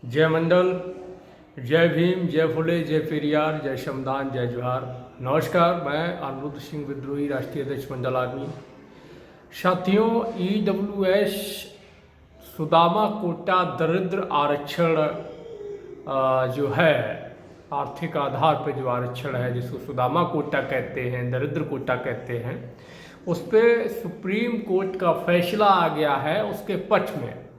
जय मंडल, जय भीम, जय फुले, जय पेरियार, जय शमदान, जय जोहार। नमस्कार, मैं अनिरुद्ध सिंह विद्रोही, राष्ट्रीय अध्यक्ष मंडल आर्मी। साथियों, EWS सुदामा कोटा दरिद्र आरक्षण जो है, आर्थिक आधार पर जो आरक्षण है, जिसको सुदामा कोटा कहते हैं, दरिद्र कोटा कहते हैं, उस पर सुप्रीम कोर्ट का फैसला आ गया है। उसके पक्ष में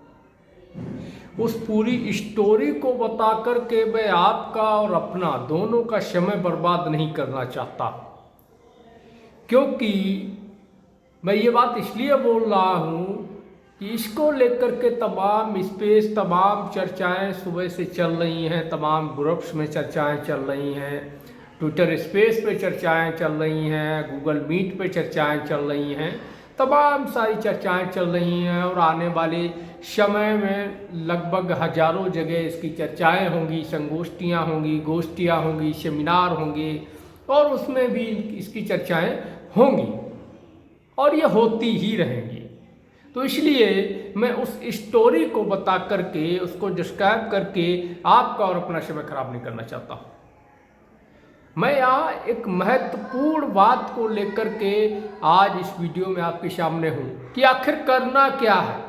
उस पूरी स्टोरी को बता कर के मैं आपका और अपना दोनों का समय बर्बाद नहीं करना चाहता, क्योंकि मैं ये बात इसलिए बोल रहा हूँ कि इसको लेकर के तमाम चर्चाएं सुबह से चल रही हैं, तमाम ग्रुप्स में चर्चाएं चल रही हैं, ट्विटर स्पेस पे चर्चाएं चल रही हैं, गूगल मीट पे चर्चाएं चल रही हैं, तमाम सारी चर्चाएं चल रही हैं। और आने वाले समय में लगभग हजारों जगह इसकी चर्चाएं होंगी, संगोष्ठियां होंगी, गोष्ठियां होंगी, सेमिनार होंगे, और उसमें भी इसकी चर्चाएं होंगी और ये होती ही रहेंगी। तो इसलिए मैं उस स्टोरी को बता करके, उसको डिस्क्राइब करके आपका और अपना समय खराब नहीं करना चाहता हूँ। मैं यहाँ एक महत्वपूर्ण बात को लेकर के आज इस वीडियो में आपके सामने हूँ कि आखिर करना क्या है।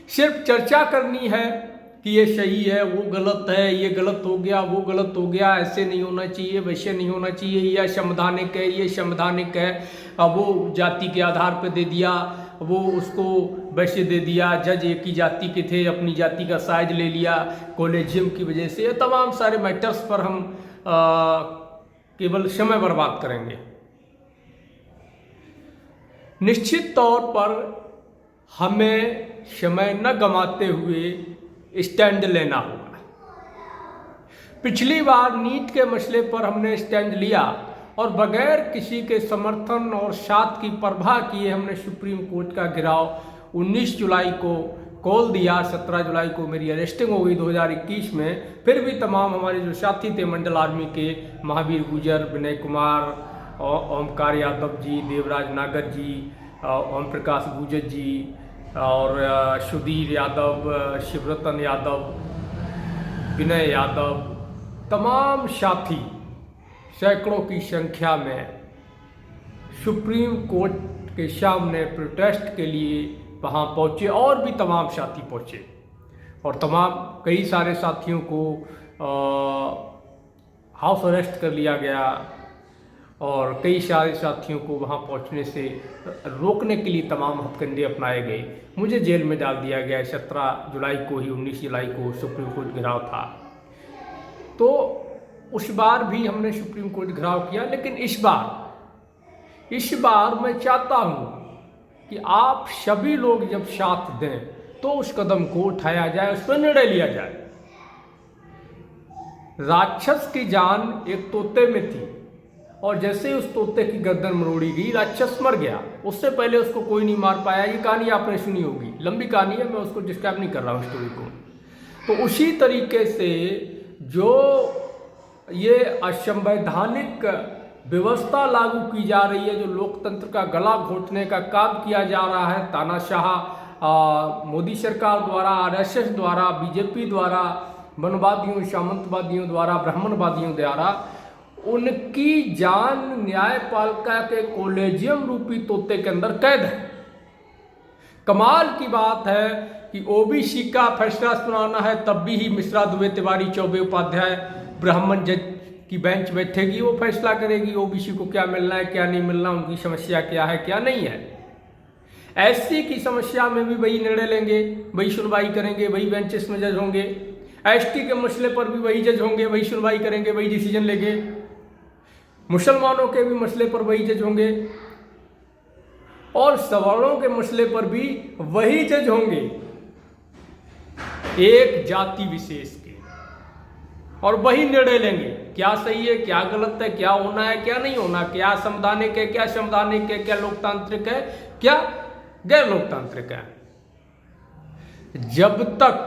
सिर्फ चर्चा करनी है कि ये सही है, वो गलत है, ये गलत हो गया, वो गलत हो गया, ऐसे नहीं होना चाहिए, वैसे नहीं होना चाहिए, यह संवैधानिक है, ये संवैधानिक है, अब वो जाति के आधार पर दे दिया, वो उसको वैसे दे दिया, जज एक ही जाति के थे, अपनी जाति का साइज ले लिया कॉलेजियम की वजह से। ये तमाम सारे मैटर्स पर हम केवल समय बर्बाद करेंगे। निश्चित तौर पर हमें समय न गंवाते हुए स्टैंड लेना होगा। पिछली बार नीट के मसले पर हमने स्टैंड लिया और बगैर किसी के समर्थन और साथ की परवाह किए हमने सुप्रीम कोर्ट का घेराव 19 जुलाई को खोल दिया। 17 जुलाई को मेरी अरेस्टिंग हो गई 2021 में। फिर भी तमाम हमारे जो साथी थे मंडल आर्मी के, महावीर गुजर, विनय कुमार, ओमकार यादव जी, देवराज नागर जी, ओम प्रकाश गुजर जी, और सुधीर यादव, शिवरतन यादव, विनय यादव, तमाम साथी सैकड़ों की संख्या में सुप्रीम कोर्ट के सामने प्रोटेस्ट के लिए वहाँ पहुँचे, और भी तमाम साथी पहुँचे, और कई सारे साथियों को हाउस अरेस्ट कर लिया गया, और कई सारे साथियों को वहाँ पहुँचने से रोकने के लिए तमाम हथकंडे अपनाए गए। मुझे जेल में डाल दिया गया। 17 जुलाई को ही, 19 जुलाई को सुप्रीम कोर्ट घेराव था। तो उस बार भी हमने सुप्रीम कोर्ट घेराव किया, लेकिन इस बार मैं चाहता हूँ कि आप सभी लोग जब साथ दें तो उस कदम को उठाया जाए, उस पर निर्णय लिया जाए। राक्षस की जान एक तोते में थी, और जैसे उस तोते की गर्दन मरोड़ी गई, राक्षस मर गया। उससे पहले उसको कोई नहीं मार पाया। ये कहानी आपने सुनी होगी, लंबी कहानी है, मैं उसको डिस्क्राइब नहीं कर रहा हूँ स्टोरी को। तो उसी तरीके से जो ये असंवैधानिक व्यवस्था लागू की जा रही है, जो लोकतंत्र का गला घोटने का काम किया जा रहा है तानाशाह मोदी सरकार द्वारा, RSS द्वारा, BJP द्वारा, वनवादियों, सामंतवादियों द्वारा, ब्राह्मणवादियों द्वारा, उनकी जान न्यायपालिका के कॉलेजियम रूपी तोते के अंदर कैद है। कमाल की बात है कि OBC का फैसला सुनाना है, तब भी ही मिश्रा, दुबे, तिवारी, चौबे, उपाध्याय ब्राह्मण जज की बेंच बैठेगी, वो फैसला करेगी OBC को क्या मिलना है, क्या नहीं मिलना, उनकी समस्या क्या है, क्या नहीं है। SC की समस्या में भी वही निर्णय लेंगे, वही सुनवाई करेंगे, वही बेंचेस में जज होंगे। ST के मसले पर भी वही जज होंगे, वही सुनवाई करेंगे, वही डिसीजन लेंगे। मुसलमानों के भी मसले पर वही जज होंगे, और सवर्णों के मसले पर भी वही जज होंगे, एक जाति विशेष के, और वही निर्णय लेंगे क्या सही है, क्या गलत है, क्या होना है, क्या नहीं होना, क्या संवैधानिक है, क्या संवैधानिक है, क्या लोकतांत्रिक है, क्या गैर लोकतांत्रिक है। जब तक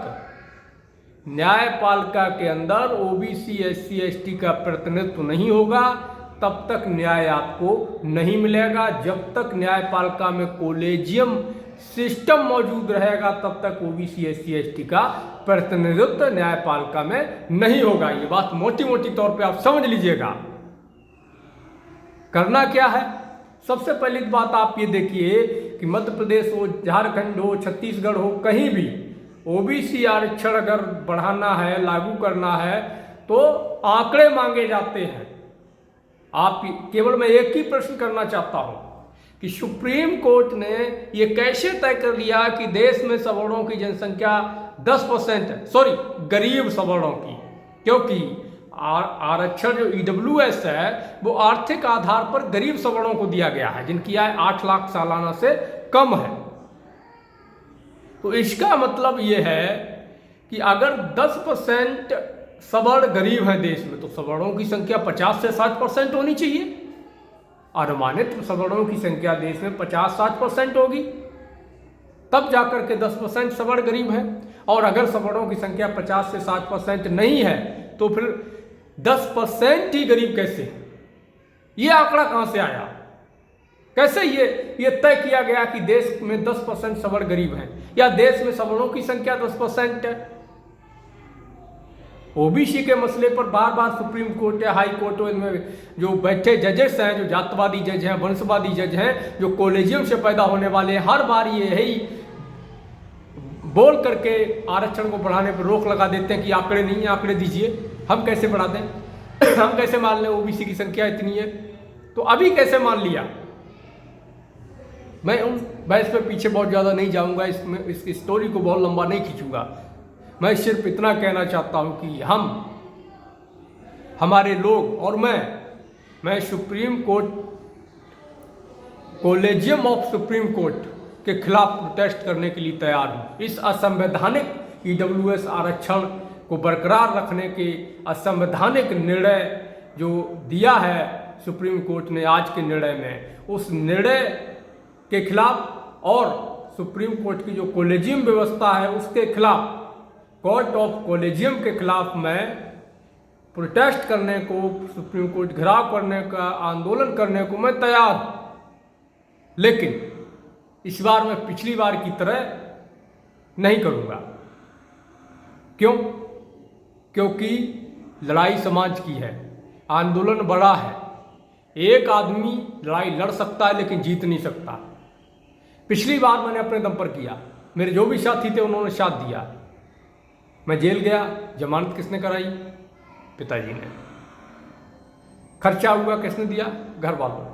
न्यायपालिका के अंदर OBC, SC, ST का प्रतिनिधित्व नहीं होगा, तब तक न्याय आपको नहीं मिलेगा। जब तक न्यायपालिका में कॉलेजियम सिस्टम मौजूद रहेगा तब तक ओबीसी एससी एसटी का प्रतिनिधित्व न्यायपालिका में नहीं होगा। ये बात मोटी मोटी तौर पे आप समझ लीजिएगा। करना क्या है, सबसे पहली बात आप ये देखिए कि मध्य प्रदेश हो, झारखंड हो, छत्तीसगढ़ हो, कहीं भी ओबीसी आरक्षण अगर बढ़ाना है, लागू करना है तो आंकड़े मांगे जाते हैं। आप केवल मैं एक ही प्रश्न करना चाहता हूं कि सुप्रीम कोर्ट ने ये कैसे तय कर लिया कि देश में सवर्णों की जनसंख्या 10% है, सॉरी गरीब सवर्णों की, क्योंकि आरक्षण जो ईडब्ल्यूएस है वो आर्थिक आधार पर गरीब सवर्णों को दिया गया है जिनकी आय 8 लाख सालाना से कम है। तो इसका मतलब ये है कि अगर 10% सवर्ण गरीब हैं देश में तो सवर्णों की संख्या 50 से 60% होनी चाहिए। अनुमानित सवर्णों की संख्या देश में 50-60% होगी, तब जाकर के 10% सवर्ण गरीब हैं। और अगर सवर्णों की संख्या 50 से 60% नहीं है तो फिर 10% ही गरीब कैसे? ये आंकड़ा कहां से आया? कैसे ये तय किया गया कि देश में 10% सवर्ण गरीब हैं या देश में सवर्णों की संख्या 10% है? ओबीसी के मसले पर बार बार सुप्रीम कोर्ट या हाई कोर्ट में जो बैठे जजेस हैं, जो जातवादी जज हैं, वंशवादी जज हैं, जो कॉलेजियम से पैदा होने वाले हैं, हर बार ये यही बोल करके आरक्षण को बढ़ाने पर रोक लगा देते हैं कि आंकड़े नहीं है, आंकड़े दीजिए, हम कैसे बढ़ा दें हम कैसे मान लें ओबीसी की संख्या इतनी है। तो अभी कैसे मान लिया? मैं उन बहस पे पीछे बहुत ज़्यादा नहीं जाऊंगा, इसमें इस स्टोरी को बहुत लंबा नहीं खींचूंगा। मैं सिर्फ इतना कहना चाहता हूं कि हमारे लोग और मैं supreme court, collegium of supreme court के खिलाफ प्रोटेस्ट करने के लिए तैयार हूं। इस असंवैधानिक ईडब्ल्यूएस आरक्षण को बरकरार रखने के असंवैधानिक निर्णय जो दिया है सुप्रीम कोर्ट ने आज के निर्णय में, उस निर्णय के खिलाफ और सुप्रीम कोर्ट की जो कॉलेजियम व्यवस्था है उसके खिलाफ, कोर्ट ऑफ कॉलेजियम के खिलाफ मैं प्रोटेस्ट करने को, सुप्रीम कोर्ट घेराव करने का, आंदोलन करने को मैं तैयार हूं। लेकिन इस बार मैं पिछली बार की तरह नहीं करूंगा। क्यों? क्योंकि लड़ाई समाज की है, आंदोलन बड़ा है। एक आदमी लड़ाई लड़ सकता है लेकिन जीत नहीं सकता। पिछली बार मैंने अपने दम पर किया, मेरे जो भी साथी थे उन्होंने साथ दिया। मैं जेल गया, जमानत किसने कराई? पिताजी ने। खर्चा हुआ किसने दिया? घर वालों।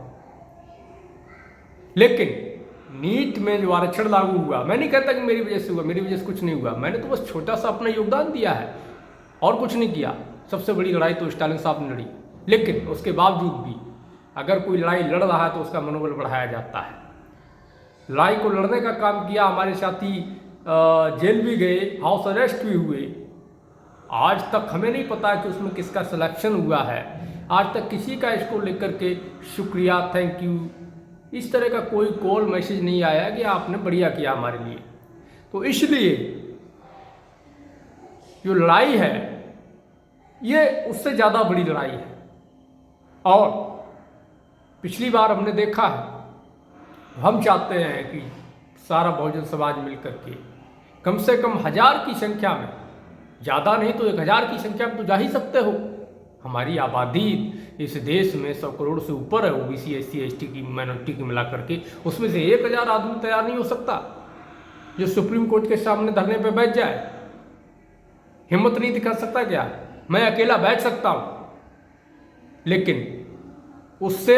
लेकिन नीट में जो आरक्षण लागू हुआ, मैं नहीं कहता कि मेरी वजह से हुआ, मेरी वजह से कुछ नहीं हुआ, मैंने तो बस छोटा सा अपना योगदान दिया है और कुछ नहीं किया। सबसे बड़ी लड़ाई तो स्टालिन साहब ने लड़ी, लेकिन उसके बावजूद भी अगर कोई लड़ाई लड़ रहा है तो उसका मनोबल बढ़ाया जाता है। लड़ाई को लड़ने का काम किया, हमारे साथी जेल भी गए, हाउस अरेस्ट भी हुए। आज तक हमें नहीं पता कि उसमें किसका सिलेक्शन हुआ है, आज तक किसी का इसको लेकर के शुक्रिया, थैंक यू, इस तरह का कोई कॉल मैसेज नहीं आया कि आपने बढ़िया किया हमारे लिए। तो इसलिए जो लड़ाई है ये उससे ज़्यादा बड़ी लड़ाई है। और पिछली बार हमने देखा है, हम चाहते हैं कि सारा बहुजन समाज मिलकर के कम से कम 1000 की संख्या में, ज़्यादा नहीं तो 1000 की संख्या में तो जा ही सकते हो। हमारी आबादी इस देश में 100 करोड़ से ऊपर है, ओबीसी एससी एसटी की माइनॉरिटी की मिला करके, उसमें से 1000 आदमी तैयार नहीं हो सकता जो सुप्रीम कोर्ट के सामने धरने पे बैठ जाए। हिम्मत नहीं दिखा सकता क्या? मैं अकेला बैठ सकता हूं, लेकिन उससे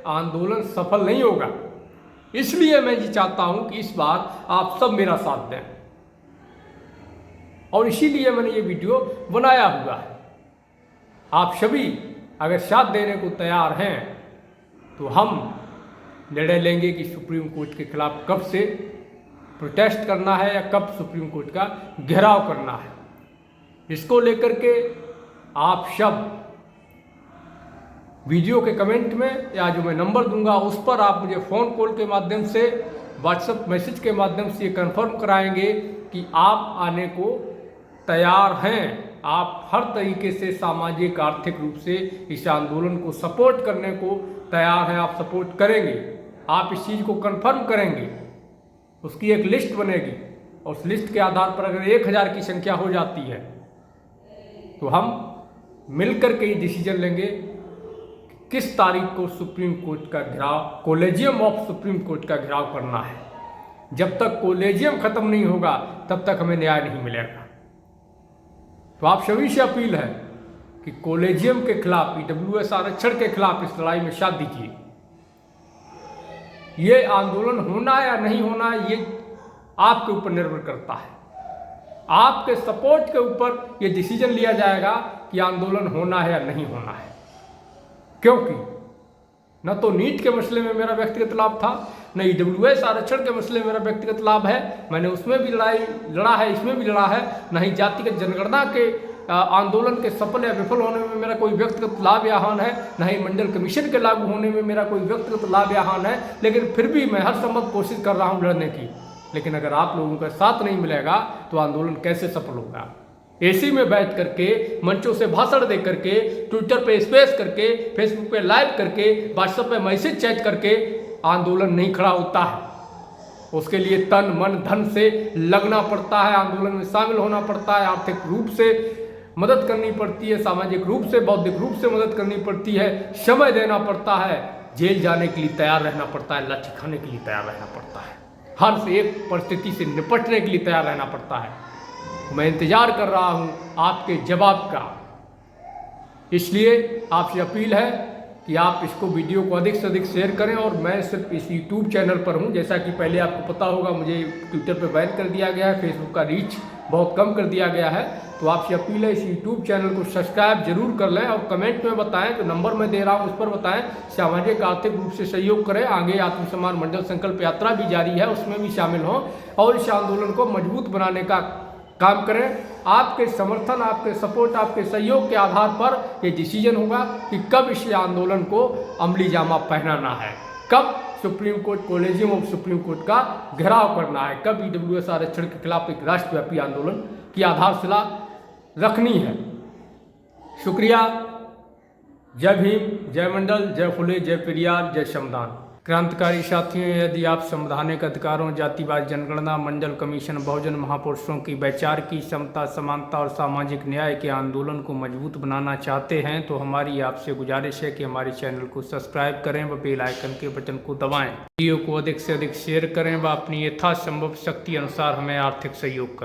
आंदोलन सफल नहीं होगा। इसलिए मैं ये चाहता हूं कि इस बार आप सब मेरा साथ दें, और इसीलिए मैंने ये वीडियो बनाया हुआ है। आप सभी अगर साथ देने को तैयार हैं तो हम निर्णय लेंगे कि सुप्रीम कोर्ट के खिलाफ कब से प्रोटेस्ट करना है या कब सुप्रीम कोर्ट का घेराव करना है। इसको लेकर के आप सब वीडियो के कमेंट में या जो मैं नंबर दूंगा उस पर आप मुझे फ़ोन कॉल के माध्यम से, व्हाट्सएप मैसेज के माध्यम से ये कंफर्म कराएंगे कि आप आने को तैयार हैं। आप हर तरीके से सामाजिक आर्थिक रूप से इस आंदोलन को सपोर्ट करने को तैयार हैं, आप सपोर्ट करेंगे, आप इस चीज़ को कंफर्म करेंगे। उसकी एक लिस्ट बनेगी और उस लिस्ट के आधार पर अगर 1000 की संख्या हो जाती है तो हम मिलकर के ये डिसीजन लेंगे कि किस तारीख को सुप्रीम कोर्ट का घेराव, कॉलेजियम ऑफ सुप्रीम कोर्ट का घेराव करना है। जब तक कॉलेजियम खत्म नहीं होगा तब तक हमें न्याय नहीं मिलेगा। तो आप सभी से अपील है कि कॉलेजियम के खिलाफ, ईडब्ल्यूएस आरक्षण के खिलाफ इस लड़ाई में साथ दीजिए। ये आंदोलन होना है या नहीं होना है, ये आपके ऊपर निर्भर करता है। आपके सपोर्ट के ऊपर ये डिसीजन लिया जाएगा कि आंदोलन होना है या नहीं होना है। क्योंकि न तो नीट के मसले में मेरा व्यक्तिगत लाभ था, न ईडब्ल्यूएस आरक्षण के मसले में मेरा व्यक्तिगत लाभ है। मैंने उसमें भी लड़ा है, इसमें भी लड़ा है। न ही जातिगत जनगणना के आंदोलन के सफल या विफल होने में मेरा कोई व्यक्तिगत लाभ या हानि है, न ही मंडल कमीशन के लागू होने में मेरा कोई व्यक्तिगत लाभ या हानि है। लेकिन फिर भी मैं हर संभव कोशिश कर रहा हूँ लड़ने की। लेकिन अगर आप लोगों का साथ नहीं मिलेगा तो आंदोलन कैसे सफल होगा। एसी में बैठ करके, मंचों से भाषण दे करके, ट्विटर पे स्पेस करके, फेसबुक पे लाइव करके, व्हाट्सएप पे मैसेज चैट करके आंदोलन नहीं खड़ा होता है। उसके लिए तन मन धन से लगना पड़ता है, आंदोलन में शामिल होना पड़ता है, आर्थिक रूप से मदद करनी पड़ती है, सामाजिक रूप से, बौद्धिक रूप से मदद करनी पड़ती है, समय देना पड़ता है, जेल जाने के लिए तैयार रहना पड़ता है, लाठी खाने के लिए तैयार रहना पड़ता है, हर से एक परिस्थिति से निपटने के लिए तैयार रहना पड़ता है। मैं इंतजार कर रहा हूं आपके जवाब का। इसलिए आपसे अपील है कि आप इसको वीडियो को अधिक से अधिक शेयर करें। और मैं सिर्फ इस यूट्यूब चैनल पर हूं, जैसा कि पहले आपको पता होगा मुझे ट्विटर पर बैन कर दिया गया है, फेसबुक का रीच बहुत कम कर दिया गया है। तो आपसे अपील है इस यूट्यूब चैनल को सब्सक्राइब जरूर कर लें और कमेंट में बताएं, जो नंबर मैं दे रहा हूं उस पर बताएं। सामाजिक आर्थिक रूप से सहयोग करें। आगे आत्मसम्मान मंडल संकल्प यात्रा भी जारी है, उसमें भी शामिल हों और इस आंदोलन को मजबूत बनाने का काम करें। आपके समर्थन, आपके सपोर्ट, आपके सहयोग के आधार पर ये डिसीजन होगा कि कब इस आंदोलन को अमली जामा पहनाना है, कब supreme court, collegium of supreme court का घेराव करना है, कब ईडब्ल्यूएस आरक्षण के खिलाफ एक राष्ट्रव्यापी आंदोलन की आधारशिला रखनी है। शुक्रिया। जय भीम, जय मंडल, जय फुले, जय पेरियार, जय श्रमदान। क्रांतिकारी साथियों, यदि आप संवैधानिक अधिकारों, जातिवाद जनगणना, मंडल कमीशन, बहुजन महापुरुषों की वैचार की समता, समानता और सामाजिक न्याय के आंदोलन को मजबूत बनाना चाहते हैं तो हमारी आपसे गुजारिश है कि हमारे चैनल को सब्सक्राइब करें व बेल आइकन के बटन को दबाएं। वीडियो को अधिक से अधिक शेयर करें व अपनी यथासंभव शक्ति अनुसार हमें आर्थिक सहयोग करें।